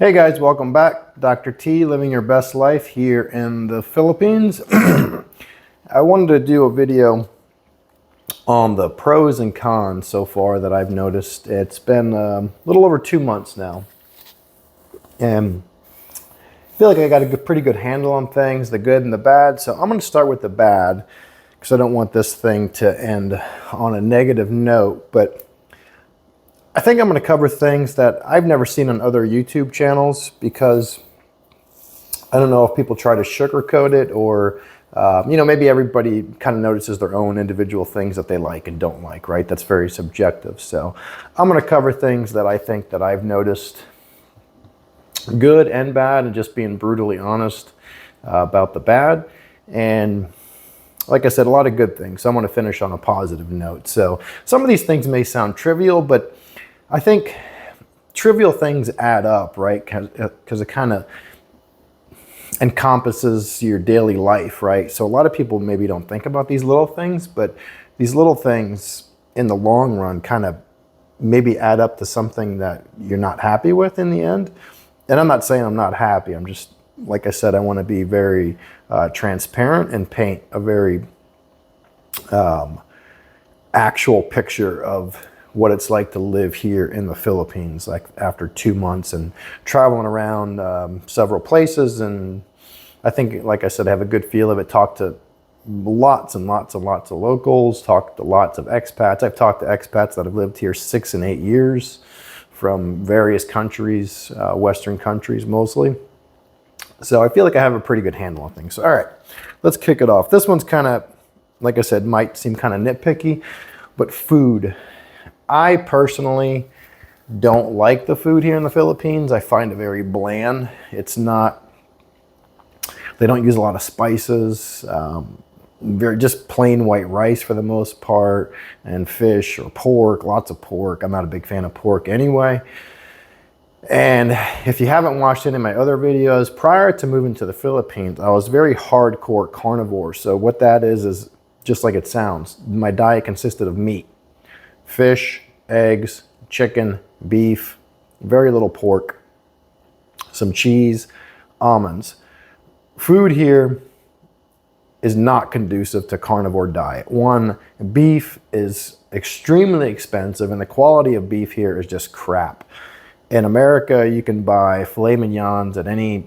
Hey guys, welcome back. Dr. T, living your best life here in the Philippines. I wanted to do a video on the pros and cons so far that I've noticed. It's been a little over 2 months now. And I feel like I got a pretty good handle on things, the good and the bad. So I'm going to start with the bad because I don't want this thing to end on a negative note. But I think I'm going to cover things that I've never seen on other YouTube channels because I don't know if people try to sugarcoat it or, maybe everybody kind of notices their own individual things that they like and don't like, right? That's very subjective. So I'm going to cover things that I think that I've noticed good and bad and just being brutally honest about the bad. And like I said, a lot of good things. So I'm going to finish on a positive note. So some of these things may sound trivial, but I think trivial things add up, right? Because it kind of encompasses your daily life, right? So a lot of people maybe don't think about these little things, but these little things in the long run kind of maybe add up to something that you're not happy with in the end. And I'm not saying I'm not happy. I'm just, like I said, I want to be very transparent and paint a very actual picture of what it's like to live here in the Philippines, like after 2 months and traveling around several places. And I think, like I said, I have a good feel of it. Talked to lots and lots and lots of locals, talked to lots of expats. I've talked to expats that have lived here 6 and 8 years from various countries, Western countries mostly. So I feel like I have a pretty good handle on things. So, all right, let's kick it off. This one's kind of, like I said, might seem kind of nitpicky, but food. I personally don't like the food here in the Philippines. I find it very bland. It's not, they don't use a lot of spices, very just plain white rice for the most part, and fish or pork, lots of pork. I'm not a big fan of pork anyway. And if you haven't watched any of my other videos, prior to moving to the Philippines, I was very hardcore carnivore. So what that is just like it sounds. My diet consisted of meat. Fish, eggs, chicken, beef, very little pork, some cheese, almonds. Food here is not conducive to carnivore diet. One, beef is extremely expensive and the quality of beef here is just crap. In America, you can buy filet mignons at any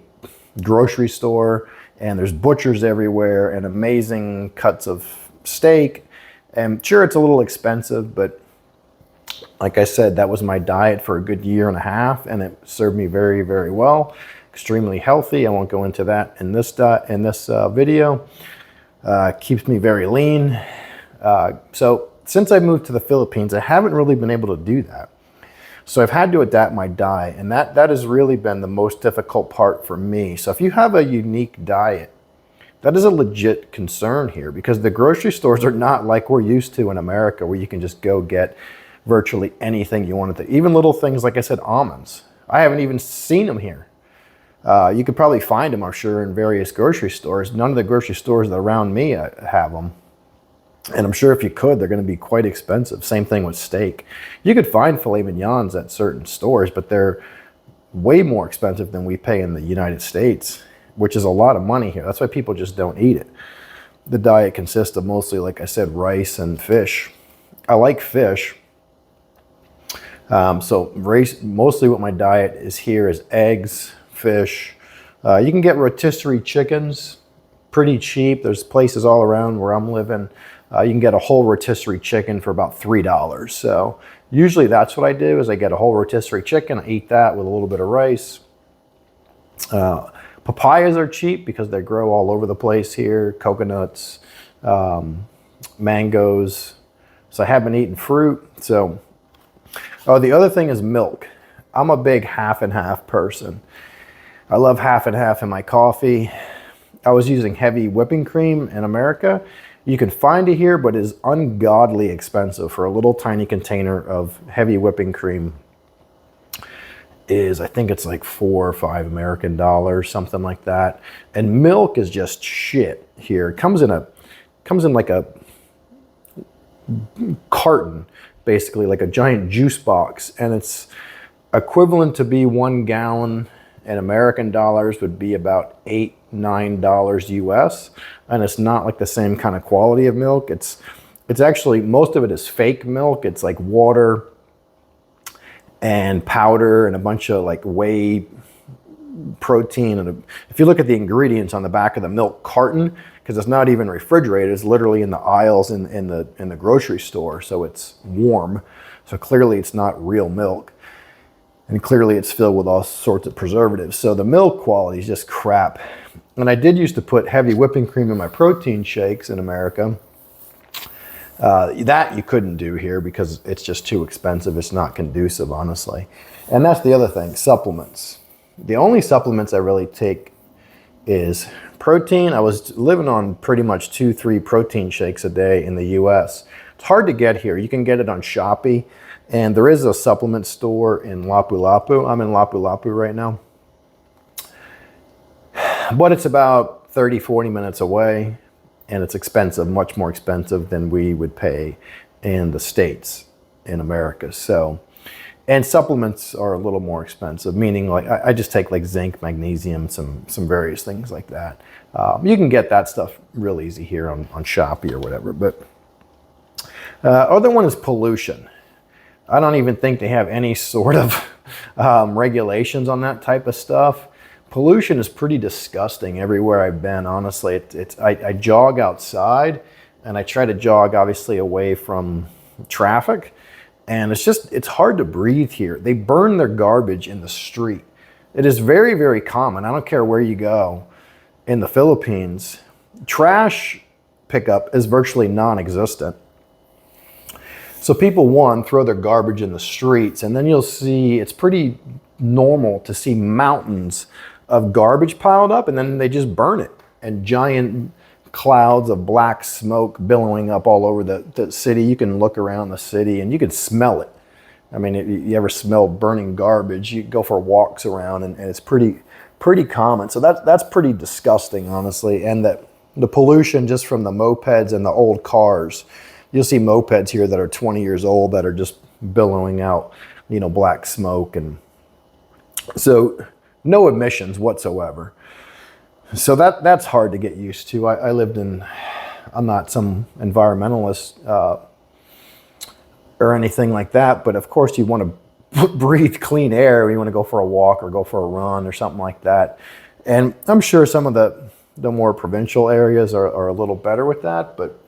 grocery store and there's butchers everywhere and amazing cuts of steak. And sure, it's a little expensive, but like I said, that was my diet for a good 1.5 years, and it served me very, very well. Extremely healthy. I won't go into that in this video. Keeps me very lean. So since I moved to the Philippines, I haven't really been able to do that. So I've had to adapt my diet, and that has really been the most difficult part for me. So if you have a unique diet, that is a legit concern here because the grocery stores are not like we're used to in America where you can just go get virtually anything you wanted to. Even little things, like I said, almonds. I haven't even seen them here. You could probably find them, I'm sure, in various grocery stores. None of the grocery stores around me have them. And I'm sure if you could, they're going to be quite expensive. Same thing with steak. You could find filet mignons at certain stores, but they're way more expensive than we pay in the United States, which is a lot of money here. That's why people just don't eat it. The diet consists of mostly, like I said, rice and fish. I like fish. Mostly what my diet is here is eggs, fish. You can get rotisserie chickens pretty cheap. There's places all around where I'm living. You can get a whole rotisserie chicken for about $3. So usually that's what I do is I get a whole rotisserie chicken. I eat that with a little bit of rice. Papayas are cheap because they grow all over the place here. Coconuts, mangoes. So I have been eating fruit. So the other thing is milk. I'm a big half and half person. I love half and half in my coffee. I was using heavy whipping cream in America. You can find it here, but it is ungodly expensive for a little tiny container of heavy whipping cream. I think it's like $4 or $5 American dollars, something like that. And milk is just shit here. It comes in like a carton, basically like a giant juice box, and it's equivalent to be 1 gallon in American dollars would be about $8, $9 US. And it's not like the same kind of quality of milk. It's actually, most of it is fake milk. It's like water and powder and a bunch of like whey protein. And if you look at the ingredients on the back of the milk carton, because it's not even refrigerated, it's literally in the aisles in the grocery store, so it's warm. So clearly it's not real milk, and clearly it's filled with all sorts of preservatives. So the milk quality is just crap. And I did used to put heavy whipping cream in my protein shakes in America. That you couldn't do here because it's just too expensive. It's not conducive, honestly. And that's the other thing, supplements. The only supplements I really take is protein. I was living on pretty much 2-3 protein shakes a day in the US. It's hard to get here. You can get it on Shopee, and there is a supplement store in Lapu-Lapu. I'm in Lapu-Lapu right now. But it's about 30-40 minutes away, and it's expensive, much more expensive than we would pay in the States, in America. So, and supplements are a little more expensive, meaning like I just take like zinc, magnesium, some various things like that. You can get that stuff real easy here on Shopee or whatever. But other one is pollution. I don't even think they have any sort of regulations on that type of stuff. Pollution is pretty disgusting everywhere I've been, honestly. I jog outside, and I try to jog obviously away from traffic. And it's hard to breathe here. They burn their garbage in the street. It is very, very common. I don't care where you go in the Philippines. Trash pickup is virtually non-existent. So people, one, throw their garbage in the streets, and then you'll see, it's pretty normal to see mountains of garbage piled up, and then they just burn it. And giant clouds of black smoke billowing up all over the city. You can look around the city and you can smell it. I mean, if you ever smell burning garbage, you go for walks around, and it's pretty common. So that's pretty disgusting, honestly. And the pollution just from the mopeds and the old cars. You'll see mopeds here that are 20 years old that are just billowing out, black smoke. And so no emissions whatsoever. So that's hard to get used to. I'm not some environmentalist or anything like that, but of course you want to breathe clean air. You want to go for a walk or go for a run or something like that. And I'm sure some of the more provincial areas are a little better with that, but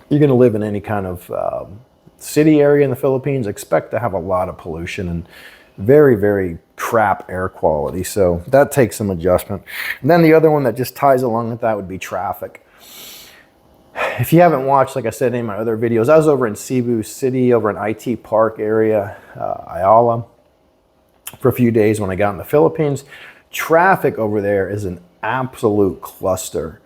you're going to live in any kind of city area in the Philippines, expect to have a lot of pollution and very, very crap air quality. So that takes some adjustment. And then the other one that just ties along with that would be traffic. If you haven't watched, like I said in my other videos, I was over in Cebu City, over in IT Park area, Ayala, for a few days when I got in the Philippines. Traffic over there is an absolute cluster.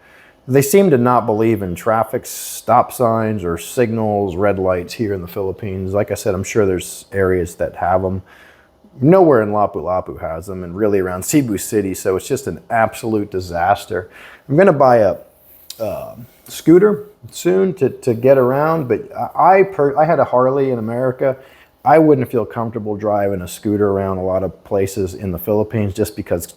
They seem to not believe in traffic stop signs or signals, red lights here in the Philippines. Like I said, I'm sure there's areas that have them. Nowhere in Lapu-Lapu has them, and really around Cebu City, so it's just an absolute disaster. I'm going to buy a scooter soon to get around, but I had a Harley in America. I wouldn't feel comfortable driving a scooter around a lot of places in the Philippines just because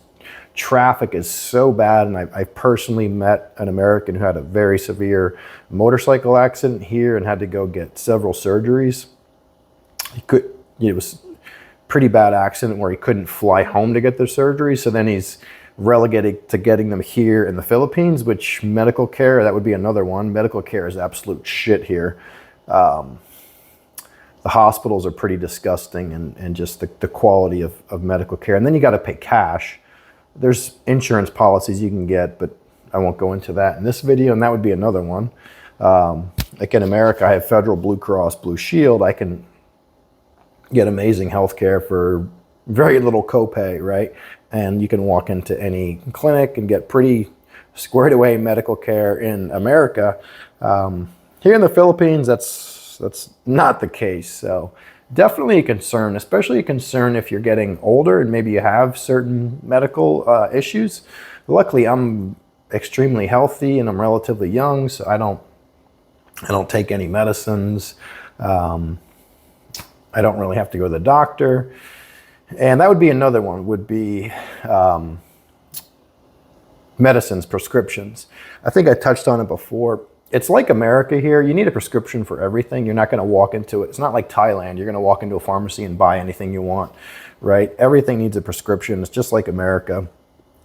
traffic is so bad. And I personally met an American who had a very severe motorcycle accident here and had to go get several surgeries. It was pretty bad accident where he couldn't fly home to get their surgery. So then he's relegated to getting them here in the Philippines, which medical care, that would be another one. Medical care is absolute shit here. The hospitals are pretty disgusting, and just the quality of medical care. And then you got to pay cash. There's insurance policies you can get, but I won't go into that in this video. And that would be another one. Like in America, I have Federal Blue Cross Blue Shield. I can get amazing health care for very little copay, right? And you can walk into any clinic and get pretty squared away medical care in America. Here in the Philippines, that's not the case. So definitely a concern, especially a concern if you're getting older and maybe you have certain medical issues. Luckily, I'm extremely healthy and I'm relatively young, so I don't take any medicines. I don't really have to go to the doctor. And that would be another one, would be medicines, prescriptions. I think I touched on it before. It's like America here. You need a prescription for everything. You're not going to walk into it. It's not like Thailand. You're going to walk into a pharmacy and buy anything you want, right? Everything needs a prescription. It's just like America.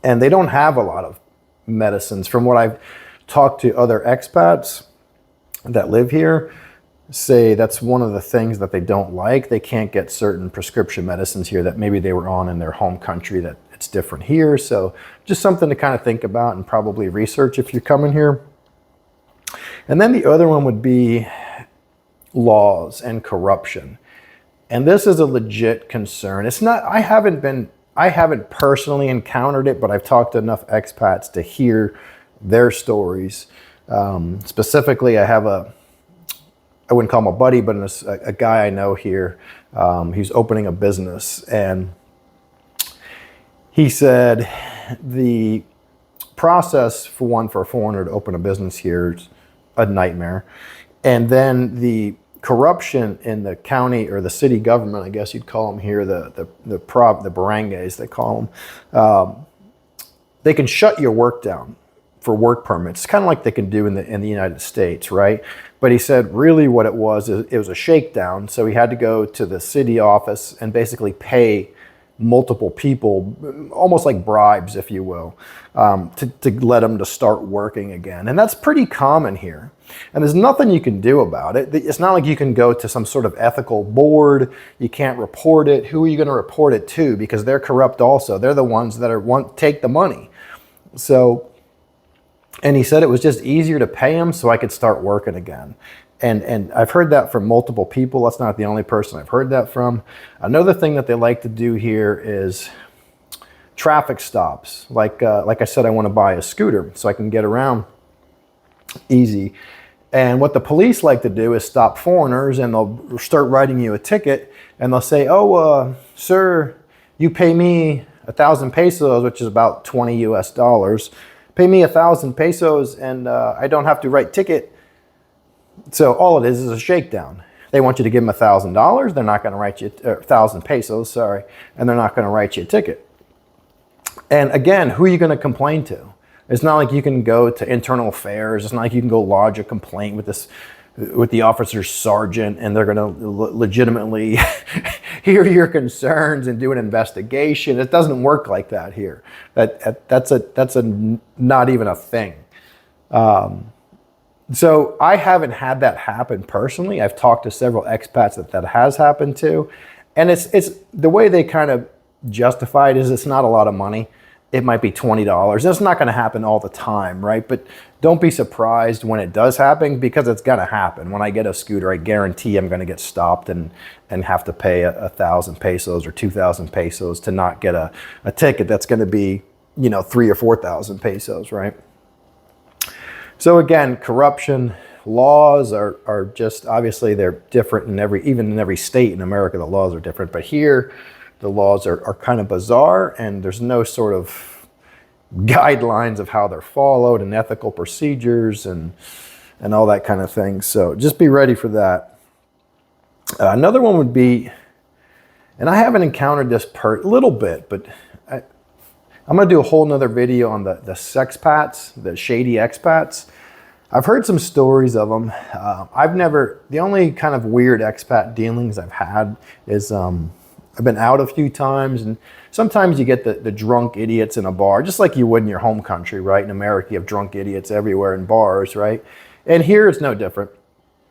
And they don't have a lot of medicines. From what I've talked to other expats that live here, say that's one of the things that they don't like. They can't get certain prescription medicines here that maybe they were on in their home country, that it's different here. So just something to kind of think about and probably research if you're coming here. And then the other one would be laws and corruption. And this is a legit concern. It's not, I haven't personally encountered it, but I've talked to enough expats to hear their stories. Specifically, I wouldn't call him a buddy, but a guy I know here. He's opening a business, and he said the process for a foreigner to open a business here is a nightmare. And then the corruption in the county or the city government, I guess you'd call them here, the barangays, they call them, they can shut your work down for work permits, kind of like they can do in the United States, right? But he said really what it was a shakedown. So he had to go to the city office and basically pay multiple people, almost like bribes, if you will, to let them to start working again. And that's pretty common here. And there's nothing you can do about it. It's not like you can go to some sort of ethical board. You can't report it. Who are you going to report it to? Because they're corrupt also. They're the ones that take the money. So, and he said it was just easier to pay them so I could start working again. And I've heard that from multiple people. That's not the only person I've heard that from. Another thing that they like to do here is traffic stops. Like I said, I want to buy a scooter so I can get around easy. And what the police like to do is stop foreigners, and they'll start writing you a ticket, and they'll say, oh, sir, you pay me 1,000 pesos, which is about 20 US dollars. Pay me 1,000 pesos and I don't have to write ticket. So all it is a shakedown. They want you to give them $1,000. They're not going to write you 1,000 pesos, sorry, and they're not going to write you a ticket. And again, who are you going to complain to? It's not like you can go to internal affairs. It's not like you can go lodge a complaint with the officer's sergeant, and they're going to legitimately hear your concerns and do an investigation. It doesn't work like that here. That's not even a thing. So I haven't had that happen personally. I've talked to several expats that has happened to, and it's the way they kind of justify it is it's not a lot of money. It might be $20. It's not going to happen all the time, right? But don't be surprised when it does happen, because it's going to happen. When I get a scooter, I guarantee I'm going to get stopped and have to pay 1,000 pesos or 2,000 pesos to not get a ticket that's going to be, 3,000 or 4,000 pesos, right? So again, corruption, laws are just, obviously they're different even in every state in America, the laws are different. But here, the laws are kind of bizarre, and there's no sort of guidelines of how they're followed and ethical procedures and all that kind of thing. So just be ready for that. Another one would be, and I haven't encountered this little bit, but I'm going to do a whole nother video on the sexpats, the shady expats. I've heard some stories of them. The only kind of weird expat dealings I've had is I've been out a few times, and sometimes you get the drunk idiots in a bar, just like you would in your home country, right? In America, you have drunk idiots everywhere in bars, right? And here it's no different.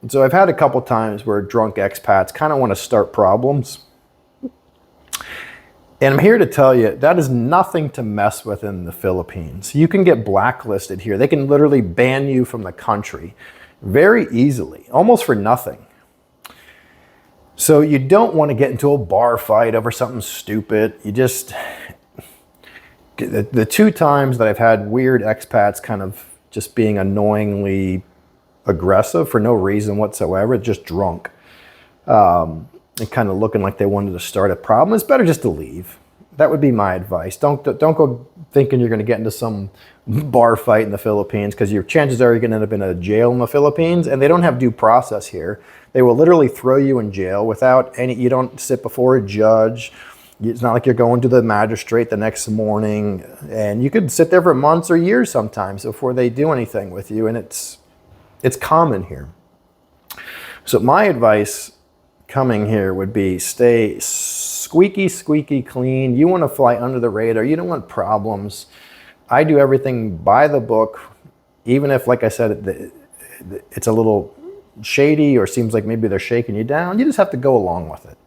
And so I've had a couple times where drunk expats kind of want to start problems. And I'm here to tell you, that is nothing to mess with in the Philippines. You can get blacklisted here. They can literally ban you from the country very easily, almost for nothing. So you don't want to get into a bar fight over something stupid. The two times that I've had weird expats kind of just being annoyingly aggressive for no reason whatsoever, just drunk, and kind of looking like they wanted to start a problem, it's better just to leave. That would be my advice. Don't go thinking you're going to get into some bar fight in the Philippines, because your chances are you're going to end up in a jail in the Philippines, and they don't have due process here. They will literally throw you in jail without you don't sit before a judge. It's not like you're going to the magistrate the next morning, and you could sit there for months or years sometimes before they do anything with you, and it's common here. So my advice coming here would be stay squeaky clean. You want to fly under the radar. You don't want problems. I do everything by the book, even if, like I said, it's a little shady or seems like maybe they're shaking you down. You just have to go along with it.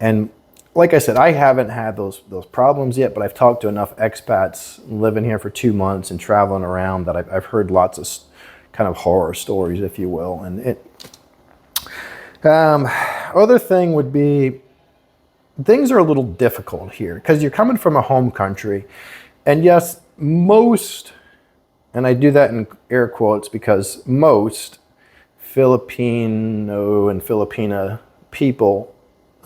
And like I said, I haven't had those problems yet, but I've talked to enough expats living here for 2 months and traveling around that I've heard lots of kind of horror stories, if you will. And other thing would be, things are a little difficult here because you're coming from a home country. And yes, most, and I do that in air quotes because most Filipino and Filipina people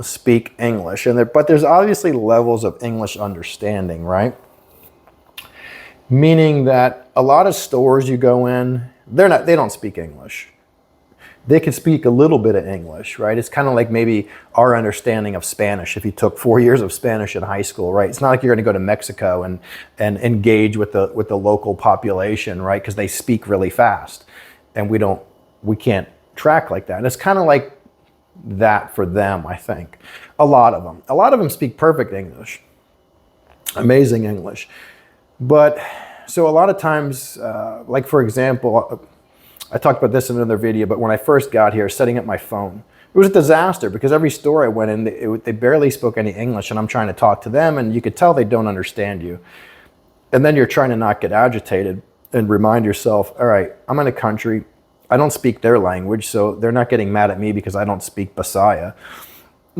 speak English, but there's obviously levels of English understanding, right? Meaning that a lot of stores you go in, they don't speak English. They can speak a little bit of English, right? It's kind of like maybe our understanding of Spanish. If you took 4 years of Spanish in high school, right? It's not like you're going to go to Mexico and engage with the local population, right? Because they speak really fast, and we can't track like that. And it's kind of like that for them, I think. A lot of them speak perfect English, amazing English. But so a lot of times, like for example, I talked about this in another video, but when I first got here, setting up my phone, it was a disaster because every store I went in, they barely spoke any English, and I'm trying to talk to them, and you could tell they don't understand you. And then you're trying to not get agitated and remind yourself, all right, I'm in a country, I don't speak their language, so they're not getting mad at me because I don't speak Bisaya.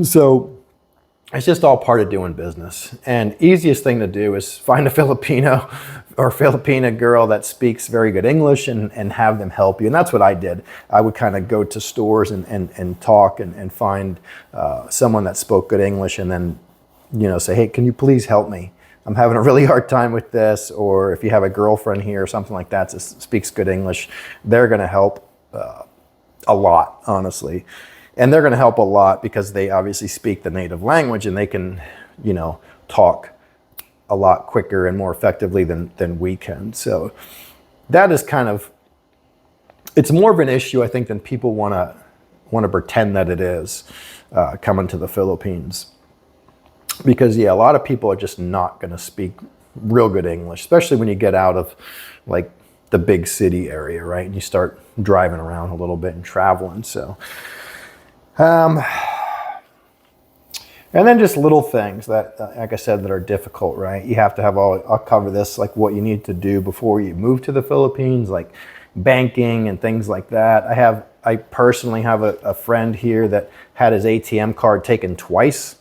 So it's just all part of doing business. And easiest thing to do is find a Filipino or Filipina girl that speaks very good English and have them help you. And that's what I did. I would kind of go to stores and talk and find someone that spoke good English, and then, say, hey, can you please help me? I'm having a really hard time with this. Or if you have a girlfriend here or something like that that speaks good English, they're going to help a lot, honestly. And they're going to help a lot because they obviously speak the native language, and they can, talk a lot quicker and more effectively than we can. So that is it's more of an issue, I think, than people want to pretend that it is coming to the Philippines. Because, a lot of people are just not going to speak real good English, especially when you get out of like the big city area, right? And you start driving around a little bit and traveling. So, and then just little things that, like I said, that are difficult, right? You have to have I'll cover this, like what you need to do before you move to the Philippines, like banking and things like that. I personally have a friend here that had his ATM card taken twice.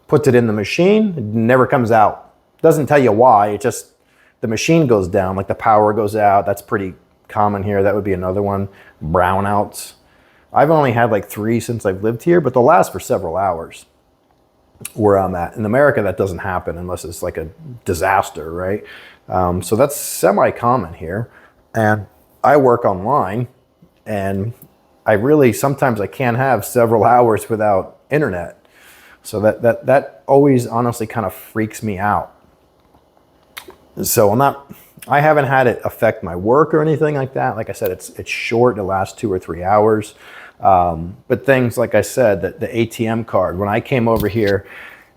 Puts it in the machine, it never comes out. Doesn't tell you why, it just, the machine goes down, like the power goes out. That's pretty common here. That would be another one. Brownouts. I've only had like 3 since I've lived here, but they'll last for several hours where I'm at. In America, that doesn't happen unless it's like a disaster, right? So that's semi-common here. And I work online, and sometimes I can't have several hours without internet. So that always honestly kind of freaks me out. So I haven't had it affect my work or anything like that. Like I said, it's short, it lasts 2 or 3 hours. But things, like I said, the ATM card, when I came over here,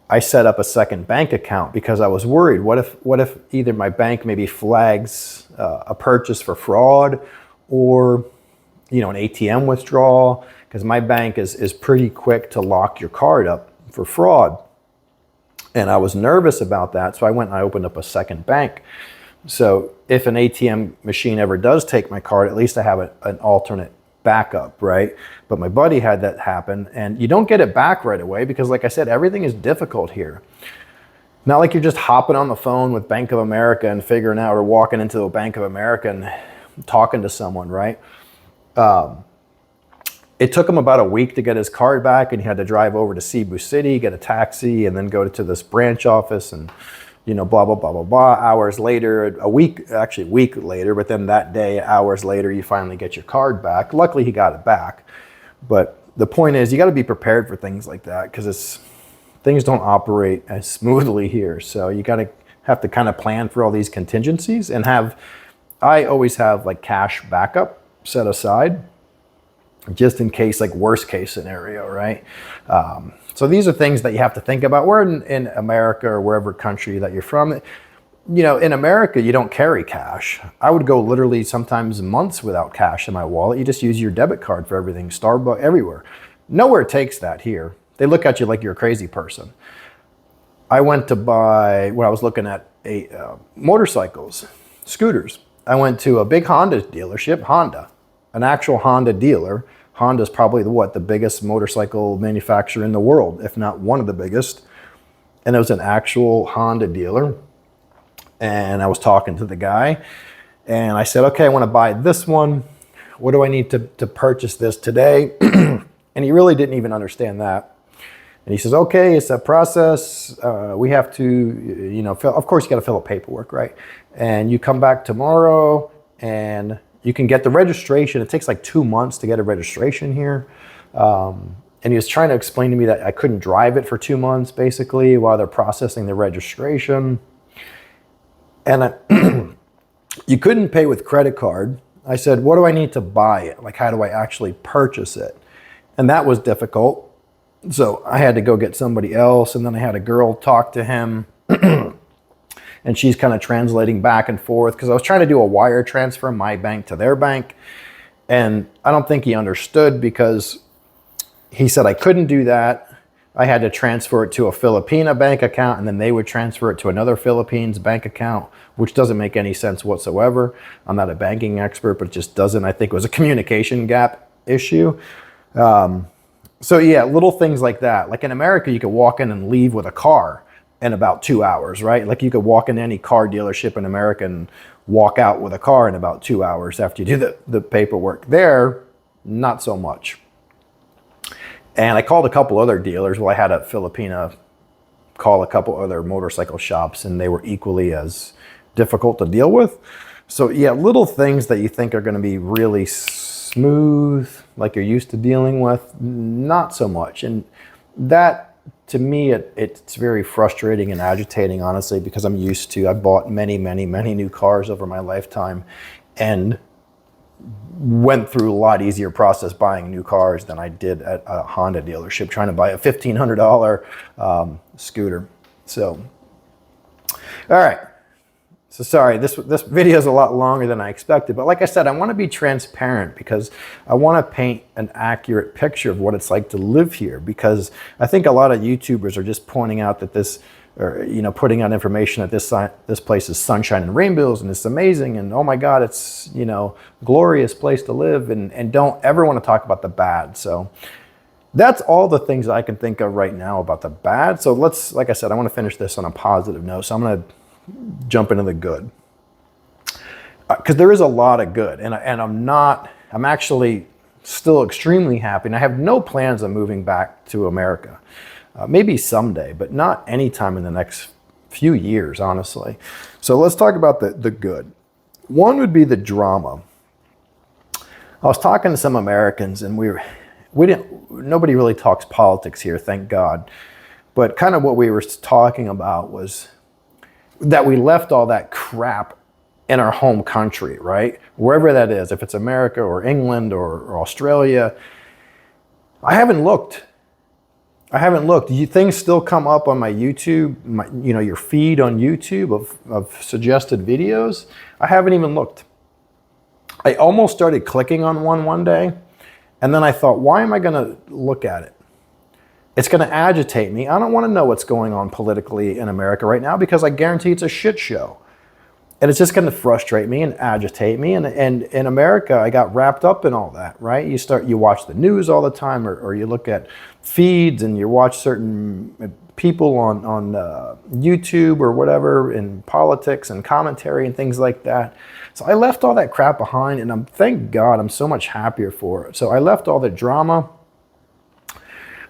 I set up a second bank account because I was worried. What if either my bank maybe flags a purchase for fraud, or an ATM withdrawal? Because my bank is pretty quick to lock your card up for fraud. And I was nervous about that, so I went and I opened up a second bank. So if an ATM machine ever does take my card, at least I have an alternate backup, right? But my buddy had that happen, and you don't get it back right away because, like I said, everything is difficult here. Not like you're just hopping on the phone with Bank of America and figuring out, or walking into a Bank of America and talking to someone, right? It took him about a week to get his card back, and he had to drive over to Cebu City, get a taxi, and then go to this branch office, and blah, blah, blah, blah, blah. Hours later, a week later, but then that day, hours later, you finally get your card back. Luckily, he got it back. But the point is, you got to be prepared for things like that, because things don't operate as smoothly here. So you got to have to kind of plan for all these contingencies and I always have like cash backup set aside just in case, like worst case scenario, right? So these are things that you have to think about. We're in America or wherever country that you're from. You know, in America, you don't carry cash. I would go literally sometimes months without cash in my wallet. You just use your debit card for everything, Starbucks, everywhere. Nowhere takes that here. They look at you like you're a crazy person. I went to buy, when I was looking at motorcycles, scooters, I went to a big Honda dealership, an actual Honda dealer. Honda's probably the biggest motorcycle manufacturer in the world, if not one of the biggest. And it was an actual Honda dealer. And I was talking to the guy and I said, okay, I want to buy this one. What do I need to purchase this today? And he really didn't even understand that. And he says, okay, it's a process. We have to, you know, of course you got to fill out paperwork, right? And you come back tomorrow and you can get the registration. It takes like 2 months to get a registration here. And he was trying to explain to me that I couldn't drive it for 2 months, basically, while they're processing the registration. And you couldn't pay with credit card. I said, what do I need to buy it? Like, how do I actually purchase it? And that was difficult. So I had to go get somebody else. And then I had a girl talk to him. And she's kind of translating back and forth because I was trying to do a wire transfer from my bank to their bank. And I don't think he understood because he said I couldn't do that. I had to transfer it to a Filipina bank account and then they would transfer it to another Philippines bank account, which doesn't make any sense whatsoever. I'm not a banking expert, but it just doesn't. I think it was a communication gap issue. So yeah, little things like that. Like in America, you could walk in and leave with a car in about 2 hours, right? Like you could walk in any car dealership in America and walk out with a car in about 2 hours after you do the paperwork. There, not so much. And I called a couple other dealers. Well, I had a Filipina call a couple other motorcycle shops and they were equally as difficult to deal with. So yeah, little things that you think are going to be really smooth, like you're used to dealing with, not so much. And that, to me, it's very frustrating and agitating, honestly, because I'm used to, I bought many, many, many new cars over my lifetime and went through a lot easier process buying new cars than I did at a Honda dealership trying to buy a $1,500 scooter. So, all right. So sorry, this video is a lot longer than I expected, but like I said, I want to be transparent because I want to paint an accurate picture of what it's like to live here, because I think a lot of YouTubers are just pointing out that this, or you know, putting out information that this place is sunshine and rainbows and it's amazing and oh my God, it's, you know, glorious place to live, and don't ever want to talk about the bad. So that's all the things that I can think of right now about the bad. So let's, like I said, I want to finish this on a positive note. So I'm going to jump into the good, because there is a lot of good, and I'm actually still extremely happy, and I have no plans of moving back to America. Maybe someday, but not anytime in the next few years, honestly. So let's talk about the good. One would be the drama. I was talking to some Americans, and nobody really talks politics here, thank God. But kind of what we were talking about was that we left all that crap in our home country, right? Wherever that is, if it's America or England or Australia. I haven't looked. Things still come up on my YouTube, your feed on YouTube of suggested videos. I haven't even looked. I almost started clicking on one day, and then I thought, why am I going to look at it? It's going to agitate me. I don't want to know what's going on politically in America right now because I guarantee it's a shit show. And it's just going to frustrate me and agitate me. And in America, I got wrapped up in all that, right? You watch the news all the time, or you look at feeds and you watch certain people on YouTube or whatever in politics and commentary and things like that. So I left all that crap behind, and thank God, I'm so much happier for it. So I left all the drama.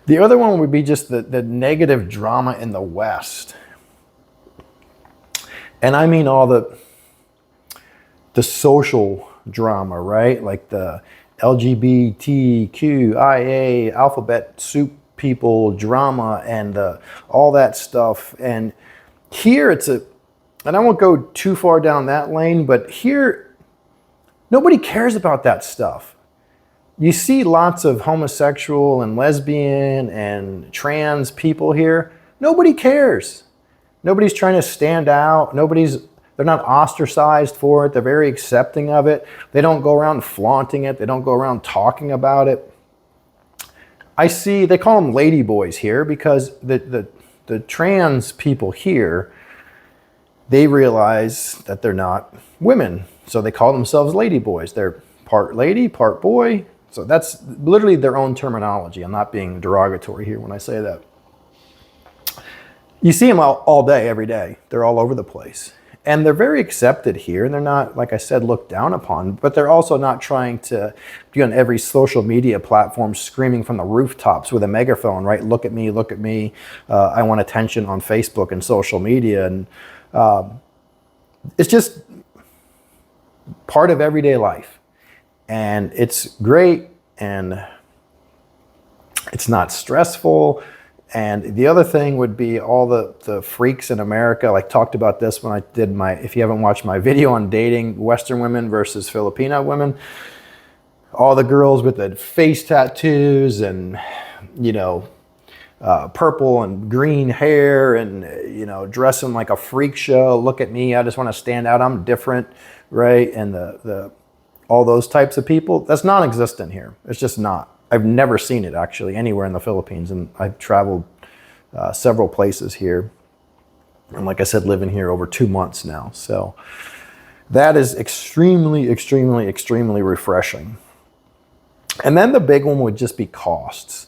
The other one would be just the negative drama in the West. And I mean all the social drama, right? Like the LGBTQIA alphabet soup people, drama, and all that stuff. And here and I won't go too far down that lane, but here, nobody cares about that stuff. You see lots of homosexual and lesbian and trans people here. Nobody cares. Nobody's trying to stand out. They're not ostracized for it. They're very accepting of it. They don't go around flaunting it. They don't go around talking about it. They call them lady boys here because the trans people here, they realize that they're not women. So they call themselves lady boys. They're part lady, part boy. So that's literally their own terminology. I'm not being derogatory here when I say that. You see them all day, every day. They're all over the place. And they're very accepted here. And they're not, like I said, looked down upon. But they're also not trying to be on every social media platform screaming from the rooftops with a megaphone, right? Look at me, look at me. I want attention on Facebook and social media. And it's just part of everyday life. And it's great, and it's not stressful. And the other thing would be all the freaks in America. Like, talked about this when I did if you haven't watched my video on dating Western women versus Filipino women, all the girls with the face tattoos and, purple and green hair and, dressing like a freak show. Look at me, I just want to stand out, I'm different, right? And all those types of people, that's non-existent here. It's just not. I've never seen it actually anywhere in the Philippines, and I've traveled several places here. And like I said, living here over 2 months now. So that is extremely, extremely, extremely refreshing. And then the big one would just be costs.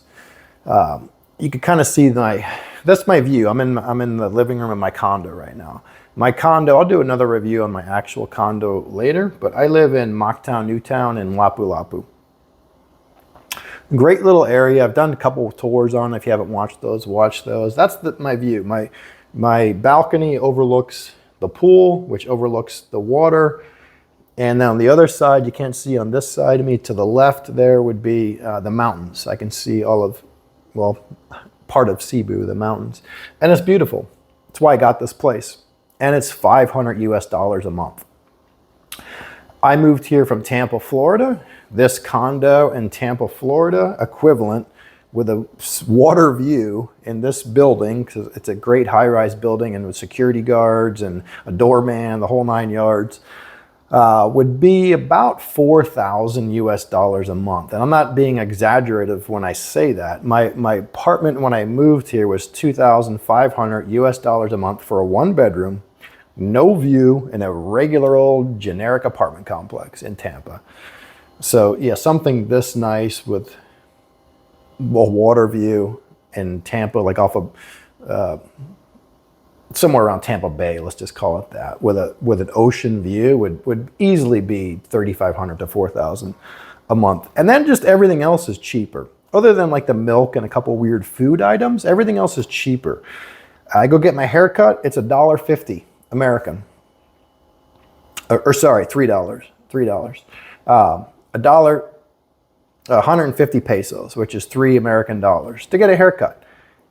You could kind of see that's my view. I'm in the living room of my condo right now. My condo, I'll do another review on my actual condo later, but I live in Mactan, Newtown in Lapu-Lapu. Great little area. I've done a couple of tours on. If you haven't watched those, watch those. That's my view. My balcony overlooks the pool, which overlooks the water. And then on the other side, you can't see on this side of me, to the left there would be the mountains. I can see part of Cebu, the mountains. And it's beautiful. That's why I got this place. And it's $500 a month. I moved here from Tampa, Florida. This condo in Tampa, Florida, equivalent with a water view in this building, because it's a great high-rise building and with security guards and a doorman, the whole 9 yards, would be about $4,000 a month. And I'm not being exaggerative when I say that. My apartment when I moved here was $2,500 a month for a 1-bedroom, no view, in a regular old generic apartment complex in Tampa. So yeah, something this nice with a water view in Tampa, like off of somewhere around Tampa Bay, let's just call it that, with an ocean view would easily be $3,500 to $4,000 a month. And then just everything else is cheaper. Other than like the milk and a couple weird food items, everything else is cheaper. I go get my hair cut, it's $1.50 American. Sorry, $3. $1, 150 pesos, which is $3 American to get a haircut.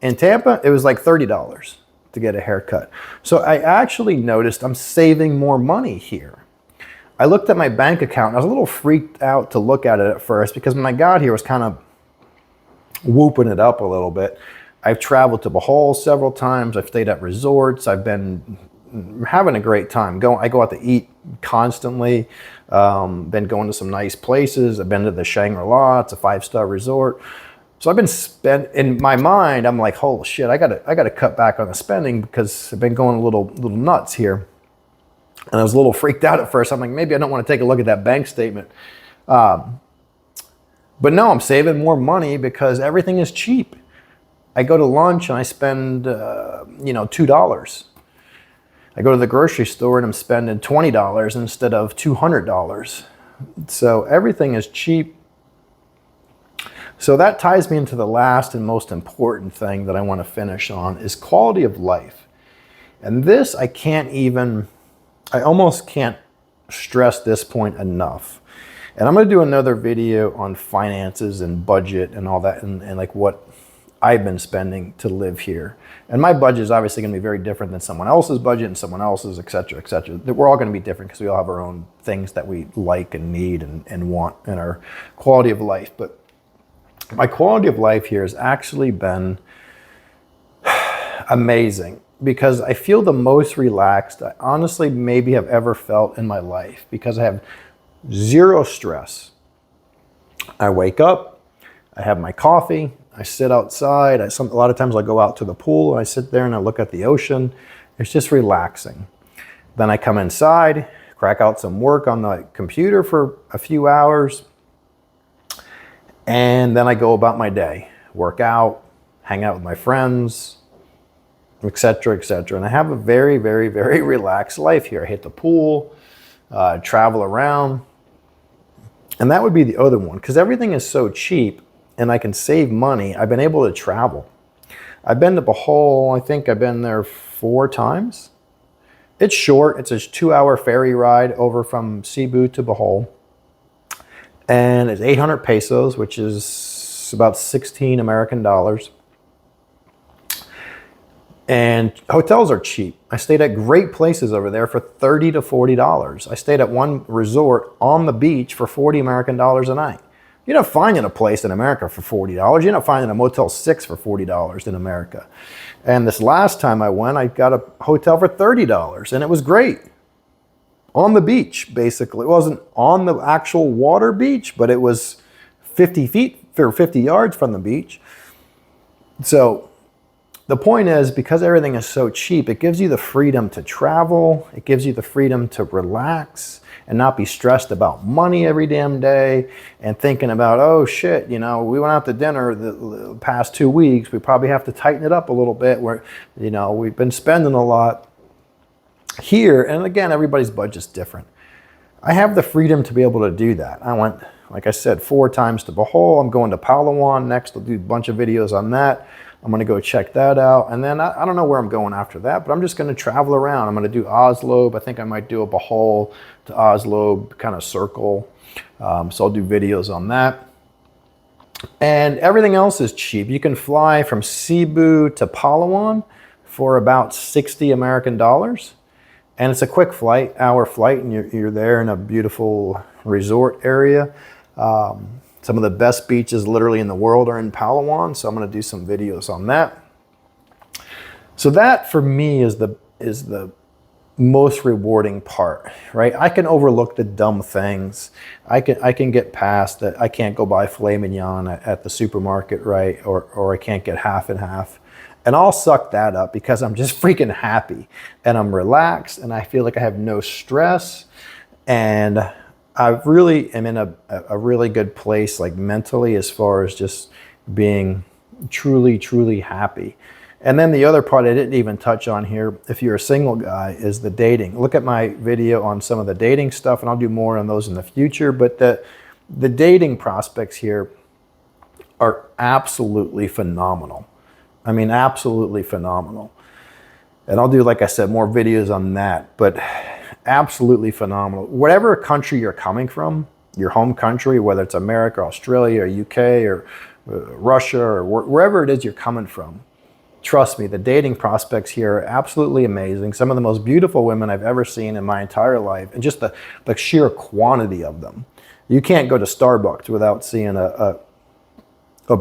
In Tampa, it was like $30 to get a haircut. So I actually noticed I'm saving more money here. I looked at my bank account and I was a little freaked out to look at it at first, because when I got here, I was kind of whooping it up a little bit. I've traveled to Bohol several times. I've stayed at resorts. I've been having a great time. I go out to eat constantly. Been going to some nice places. I've been to the Shangri-La. It's a 5-star resort. So I've been in my mind, I'm like, holy shit, I gotta cut back on the spending, because I've been going a little nuts here. And I was a little freaked out at first. I'm like, maybe I don't want to take a look at that bank statement. But no, I'm saving more money because everything is cheap. I go to lunch and I spend, $2. I go to the grocery store and I'm spending $20 instead of $200. So everything is cheap. So that ties me into the last and most important thing that I want to finish on, is quality of life. And this, I almost can't stress this point enough. And I'm going to do another video on finances and budget and all that, and like what I've been spending to live here. And my budget is obviously going to be very different than someone else's budget and someone else's, et cetera, et cetera. We're all going to be different because we all have our own things that we like and need and want in our quality of life. But my quality of life here has actually been amazing because I feel the most relaxed I honestly maybe have ever felt in my life because I have zero stress. I wake up, I have my coffee, I sit outside. A lot of times I go out to the pool and I sit there and I look at the ocean. It's just relaxing. Then I come inside, crack out some work on the computer for a few hours, and then I go about my day, work out, hang out with my friends, et cetera, et cetera. And I have a very, very, very relaxed life here. I hit the pool, travel around, and that would be the other one because everything is so cheap. And I can save money. I've been able to travel. I've been to Bohol, I think I've been there 4 times. It's short, it's a 2-hour ferry ride over from Cebu to Bohol. And it's 800 pesos, which is about 16 American dollars. And hotels are cheap. I stayed at great places over there for $30 to $40. I stayed at one resort on the beach for 40 American dollars a night. You're not finding a place in America for $40. You're not finding a Motel 6 for $40 in America. And this last time I went, I got a hotel for $30 and it was great. On the beach, basically. It wasn't on the actual water beach, but it was 50 feet or 50 yards from the beach. So the point is, because everything is so cheap, it gives you the freedom to travel. It gives you the freedom to relax and not be stressed about money every damn day and thinking about, oh shit, we went out to dinner the past 2 weeks. We probably have to tighten it up a little bit where, we've been spending a lot here. And again, everybody's budget's different. I have the freedom to be able to do that. I went, like I said, 4 times to Bohol. I'm going to Palawan next. I'll do a bunch of videos on that. I'm going to go check that out. And then I don't know where I'm going after that, but I'm just going to travel around. I'm going to do Oslo. I think I might do a Bohol to Oslo kind of circle. So I'll do videos on that. And everything else is cheap. You can fly from Cebu to Palawan for about 60 American dollars. And it's a quick flight, hour flight, and you're there in a beautiful resort area. Some of the best beaches literally in the world are in Palawan, so I'm going to do some videos on that. So that for me is the most rewarding part, right? I can overlook the dumb things. I can get past that. I can't go buy filet mignon at the supermarket, right? Or I can't get half and half. And I'll suck that up because I'm just freaking happy and I'm relaxed and I feel like I have no stress and I really am in a really good place, like mentally, as far as just being truly, truly happy. And then the other part I didn't even touch on here, if you're a single guy, is the dating. Look at my video on some of the dating stuff, and I'll do more on those in the future. But the dating prospects here are absolutely phenomenal. I mean, absolutely phenomenal. And I'll do, like I said, more videos on that. But absolutely phenomenal. Whatever country you're coming from, your home country, whether it's America, Australia, or UK, or Russia, or wherever it is you're coming from, trust me, the dating prospects here are absolutely amazing. Some of the most beautiful women I've ever seen in my entire life, and just the sheer quantity of them. You can't go to Starbucks without seeing a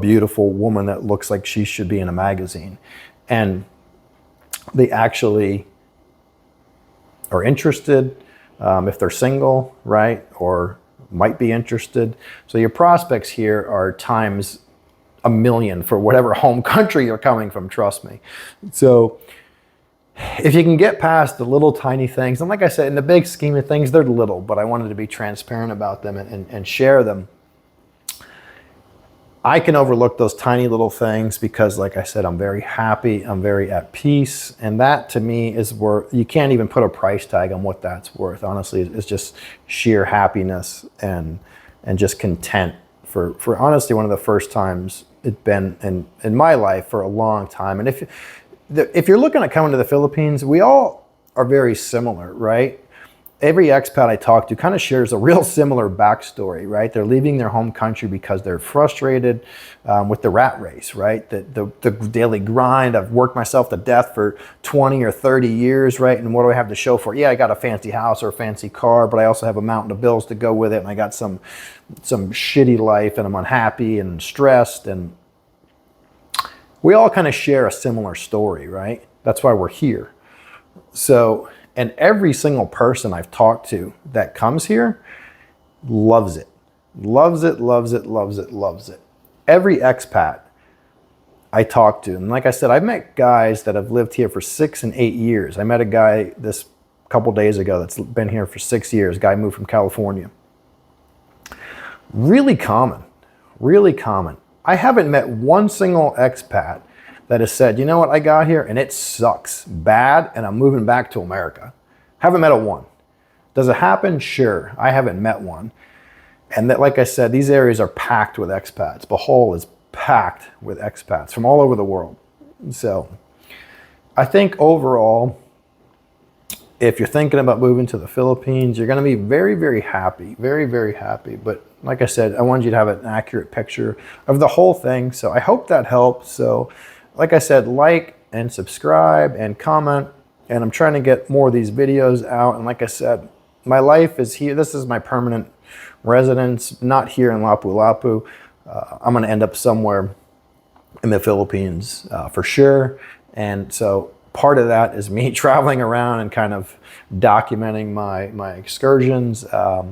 beautiful woman that looks like she should be in a magazine. And they actually are interested, if they're single, right? Or might be interested. So your prospects here are times 1,000,000 for whatever home country you're coming from, trust me. So if you can get past the little tiny things, and like I said, in the big scheme of things, they're little, but I wanted to be transparent about them and share them. I can overlook those tiny little things because, like I said, I'm very happy, I'm very at peace, and that to me is worth, you can't even put a price tag on what that's worth. Honestly, it's just sheer happiness and just content for honestly one of the first times it's been in my life for a long time. And if you're looking at coming to the Philippines, we all are very similar, right? every expat I talk to kind of shares a real similar backstory, right? They're leaving their home country because they're frustrated with the rat race, right? The daily grind. I've worked myself to death for 20 or 30 years, right? And what do I have to show for it? Yeah, I got a fancy house or a fancy car, but I also have a mountain of bills to go with it. And I got some shitty life, and I'm unhappy and stressed. And we all kind of share a similar story, right? That's why we're here. So, and every single person I've talked to that comes here loves it. Loves it, loves it, loves it, loves it. Every expat I talk to, and like I said, I've met guys that have lived here for 6 and 8 years. I met a guy this couple days ago that's been here for 6 years. Guy moved from California. Really common, really common. I haven't met one single expat that has said, you know what, I got here and it sucks bad and I'm moving back to America. Haven't met a one. Does it happen? Sure. I haven't met one. And that, like I said, these areas are packed with expats. Bohol is packed with expats from all over the world. So I think overall, if you're thinking about moving to the Philippines, you're going to be very, very happy. Very, very happy. But like I said, I wanted you to have an accurate picture of the whole thing. So I hope that helps. So like I said, like and subscribe and comment. And I'm trying to get more of these videos out. And like I said, my life is here. This is my permanent residence, not here in Lapu-Lapu. I'm going to end up somewhere in the Philippines for sure. And so part of that is me traveling around and kind of documenting my excursions. I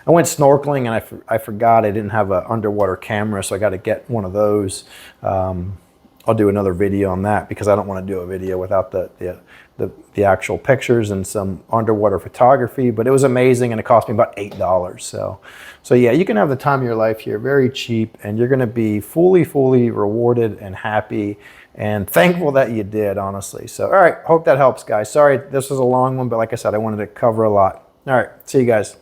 went snorkeling and I forgot I didn't have an underwater camera, so I got to get one of those. I'll do another video on that because I don't want to do a video without the actual pictures and some underwater photography. But it was amazing and it cost me about $8. So yeah, you can have the time of your life here, very cheap, and you're going to be fully rewarded and happy and thankful that you did, honestly. So all right, hope that helps, guys. Sorry, this was a long one, but like I said, I wanted to cover a lot. All right, see you guys.